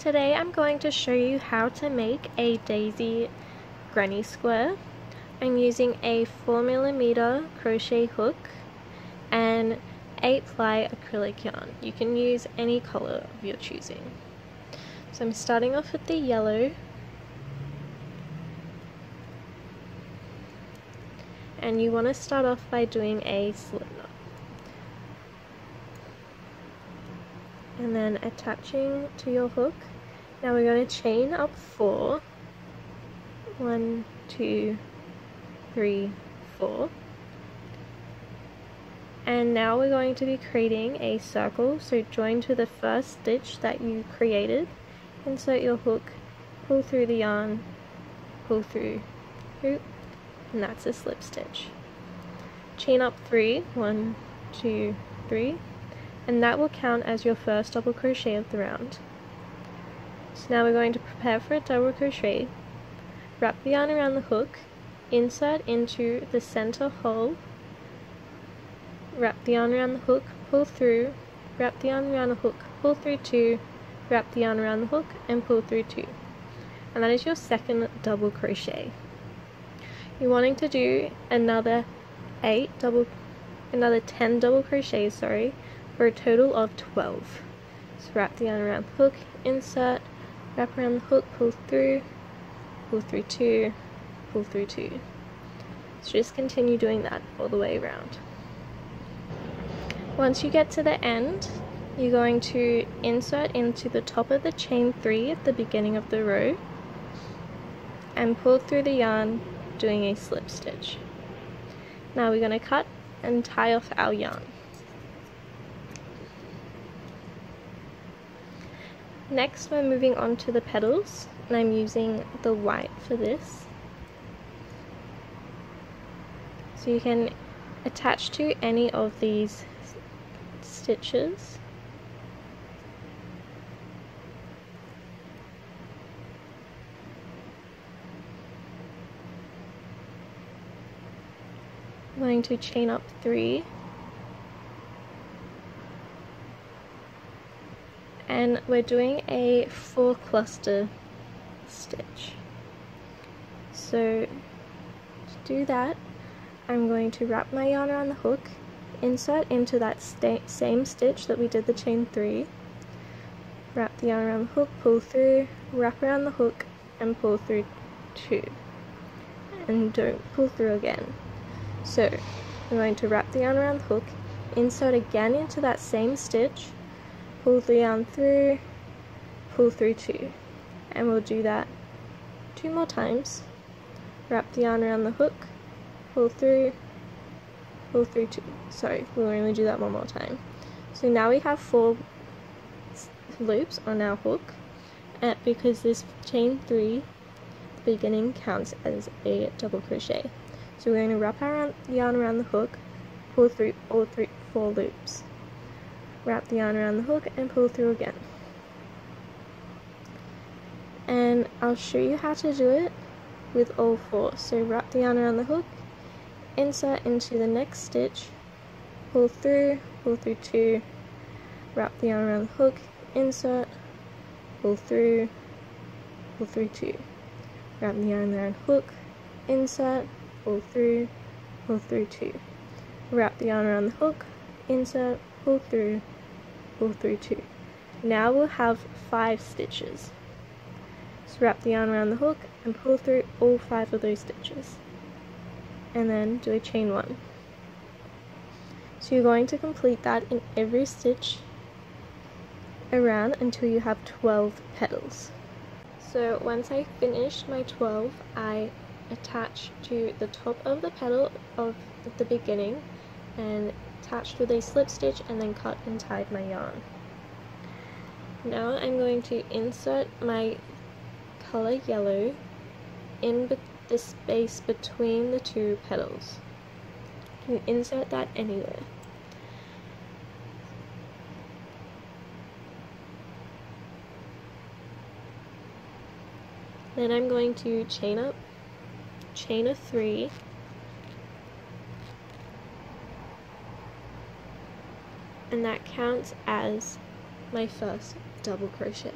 Today I'm going to show you how to make a daisy granny square. I'm using a 4mm crochet hook and 8-ply acrylic yarn. You can use any color of your choosing. So I'm starting off with the yellow, and you want to start off by doing a slip knot and then attaching to your hook. Now we're going to chain up 4. 1, 2, 3, 4. And now we're going to be creating a circle, so join to the first stitch that you created, insert your hook, pull through the yarn, pull through hoop, and that's a slip stitch. Chain up 3, 1, 2, 3, and that will count as your first double crochet of the round. So now we're going to prepare for a double crochet. Wrap the yarn around the hook, insert into the center hole, wrap the yarn around the hook, pull through, wrap the yarn around the hook, pull through 2, wrap the yarn around the hook, and pull through 2. And that is your second double crochet. You're wanting to do another 10 double crochets, for a total of 12. So wrap the yarn around the hook, insert, wrap around the hook, pull through 2, pull through 2. So just continue doing that all the way around. Once you get to the end, you're going to insert into the top of the chain 3 at the beginning of the row and pull through the yarn, doing a slip stitch. Now we're going to cut and tie off our yarn. Next we're moving on to the petals, and I'm using the white for this. So you can attach to any of these stitches. I'm going to chain up 3. And we're doing a 4 cluster stitch. So to do that, I'm going to wrap my yarn around the hook, insert into that same stitch that we did the chain 3, wrap the yarn around the hook, pull through, wrap around the hook, and pull through 2. And don't pull through again. So I'm going to wrap the yarn around the hook, insert again into that same stitch, pull the yarn through, pull through 2, and we'll do that 2 more times. Wrap the yarn around the hook, pull through 2. Sorry, we'll only do that 1 more time. So now we have 4 loops on our hook, because this chain 3 at the beginning counts as a double crochet. So we're going to wrap our yarn around the hook, pull through all 4 loops. Wrap the yarn around the hook and pull through again. And I'll show you how to do it with all 4. So wrap the yarn around the hook, insert into the next stitch, pull through 2, wrap the yarn around the hook, insert, pull through 2, wrap the yarn around the hook, insert, pull through 2, wrap the yarn around the hook, insert, pull through 2. Now we'll have 5 stitches. So wrap the yarn around the hook and pull through all 5 of those stitches, and then do a chain 1. So you're going to complete that in every stitch around until you have 12 petals. So once I finish my 12, I attach to the top of the petal of the beginning and attached with a slip stitch, and then cut and tied my yarn. Now I'm going to insert my color yellow in the space between the 2 petals. You can insert that anywhere. Then I'm going to chain up, chain a 3, and that counts as my first double crochet.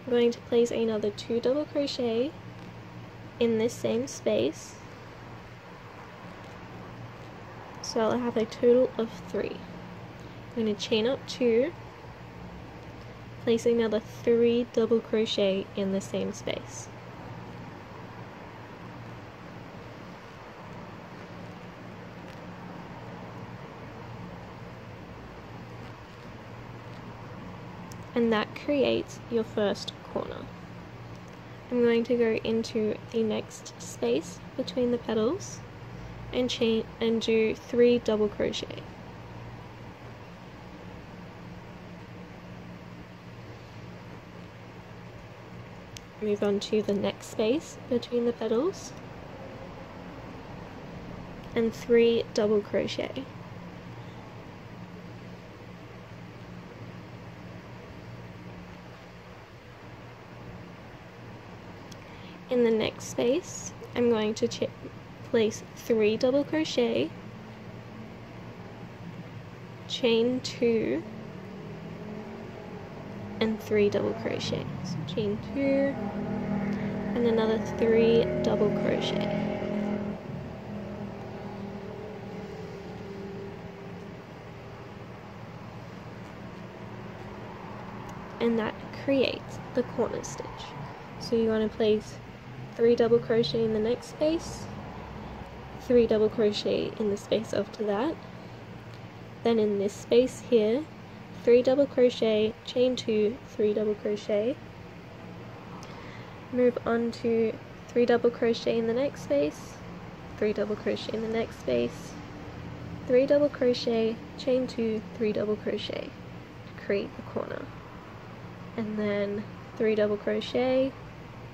I'm going to place another 2 double crochet in this same space, so I'll have a total of 3. I'm going to chain up 2, place another 3 double crochet in the same space. And that creates your first corner. I'm going to go into the next space between the petals and chain and do 3 double crochet. Move on to the next space between the petals and 3 double crochet. In the next space, I'm going to place 3 double crochet, chain 2, and 3 double crochet. So chain 2, and another 3 double crochet. And that creates the corner stitch. So you want to place 3 double crochet in the next space, 3 double crochet in the space after that, then in this space here, 3 double crochet, chain 2, 3 double crochet, move on to 3 double crochet in the next space, 3 double crochet in the next space, 3 double crochet, chain 2, 3 double crochet to create the corner, and then 3 double crochet,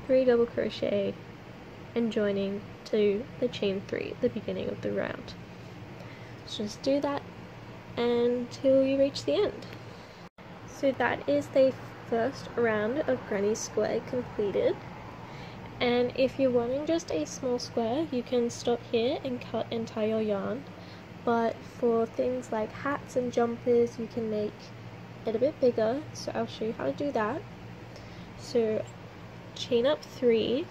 3 double crochet, and joining to the chain 3 at the beginning of the round. So just do that until you reach the end. So that is the first round of Granny Square completed, and if you're wanting just a small square, you can stop here and cut and tie your yarn, but for things like hats and jumpers you can make it a bit bigger, so I'll show you how to do that. So chain up 3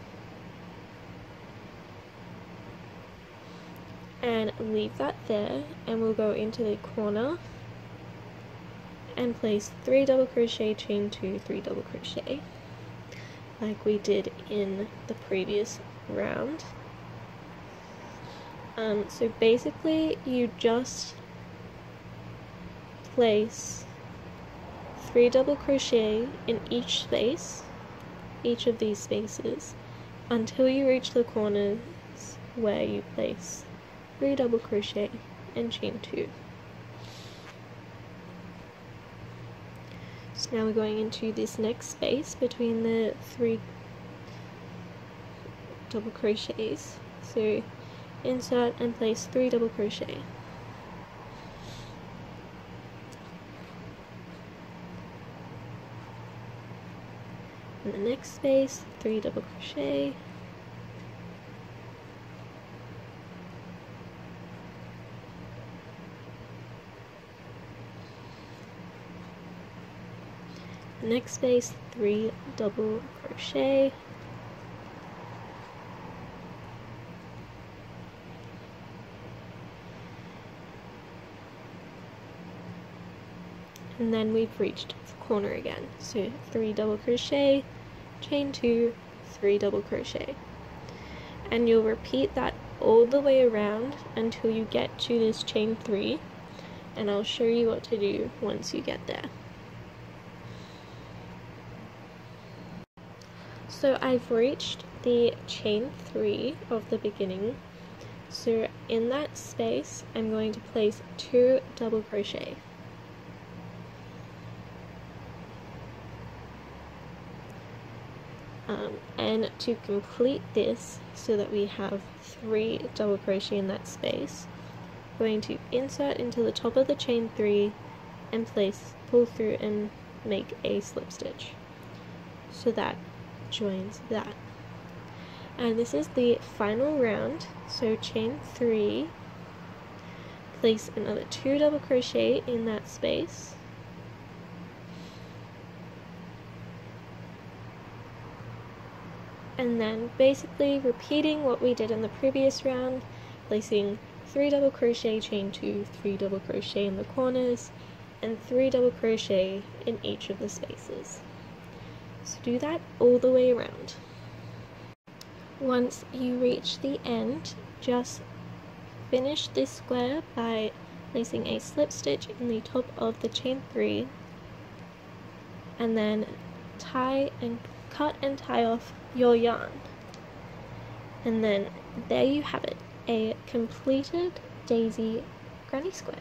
and leave that there, and we'll go into the corner and place 3 double crochet, chain 2, 3 double crochet like we did in the previous round. So basically you just place 3 double crochet in each space, each of these spaces, until you reach the corners where you place 3 double crochet and chain 2. So now we're going into this next space between the 3 double crochets. So insert and place 3 double crochet. In the next space, 3 double crochet, the next space, 3 double crochet, and then we've reached the corner again. So 3 double crochet, chain 2, 3 double crochet, and you'll repeat that all the way around until you get to this chain 3, and I'll show you what to do once you get there. So I've reached the chain 3 of the beginning, so in that space I'm going to place 2 double crochet. And to complete this, so that we have 3 double crochet in that space, I'm going to insert into the top of the chain 3 and pull through and make a slip stitch. So that joins that. And this is the final round, so chain 3, place another 2 double crochet in that space, and then basically repeating what we did in the previous round, placing 3 double crochet, chain 2, 3 double crochet in the corners, and 3 double crochet in each of the spaces. So do that all the way around. Once you reach the end, just finish this square by placing a slip stitch in the top of the chain 3, and then cut and tie off your yarn. And then there you have it, a completed daisy granny square.